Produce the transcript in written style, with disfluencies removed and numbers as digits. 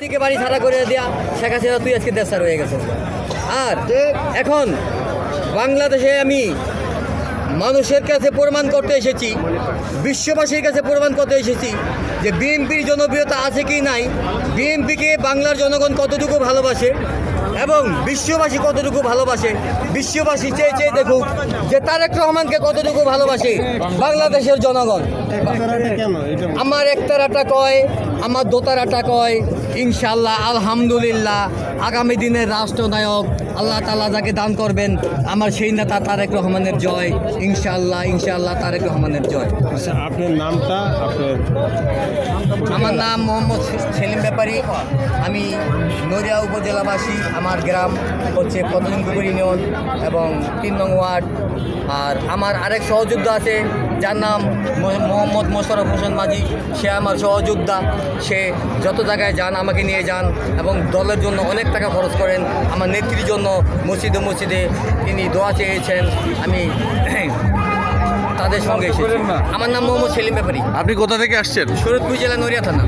থেকে বাড়ি ছাড়া করে দেয়া শেখ হাসিনা তুই আজকে দেশার হয়ে গেছে। আর এখন বাংলাদেশে আমি মানুষের কাছে প্রমাণ করতে এসেছি, বিশ্ববাসীর কাছে প্রমাণ করতে এসেছি যে বিএনপির জনপ্রিয়তা আছে কি নাই, বিএনপিকে বাংলার জনগণ কতটুকু ভালোবাসে এবং বিশ্ববাসী কতটুকু ভালোবাসে। বিশ্ববাসী চেয়ে চেয়ে দেখুক যে তারেক রহমানকে কতটুকু ভালোবাসে বাংলাদেশের জনগণ। আমার একতারাটা কয়, আমার দোতারাটা কয়, ইনশাল্লাহ আলহামদুলিল্লাহ আগামী দিনের রাষ্ট্রনায়ক আল্লাহ তাআলা যাকে দান করবেন আমার সেই নেতা তারেক রহমানের জয়। ইনশাল্লাহ ইনশাল্লাহ তারেক রহমানের জয়। আচ্ছা, আপনার নামটা? আমার নাম মোহাম্মদ সেলিম ব্যাপারী। আমি নড়িয়া উপজেলাবাসী। আমার গ্রাম হচ্ছে পতনপুকুর ইউনিয়ন এবং ৩ নং ওয়ার্ড। আর আমার আরেক সহযোদ্ধা আছে যার নাম মোহাম্মদ মোশাররফ হোসেন মাঝি। সে আমার সহযোদ্ধা। সে যত জায়গায় যান আমাকে নিয়ে যান এবং দলের জন্য অনেক টাকা খরচ করেন। আমার নেত্রীর জন্য মসজিদে মসজিদে তিনি দোয়া চেয়েছেন। আমি তাদের সঙ্গে এসেছি। আমার নাম মোহাম্মদ সেলিম ব্যাপারী। আপনি কোথা থেকে আসছেন? শরীয়তপুর জেলা নড়িয়া থানা।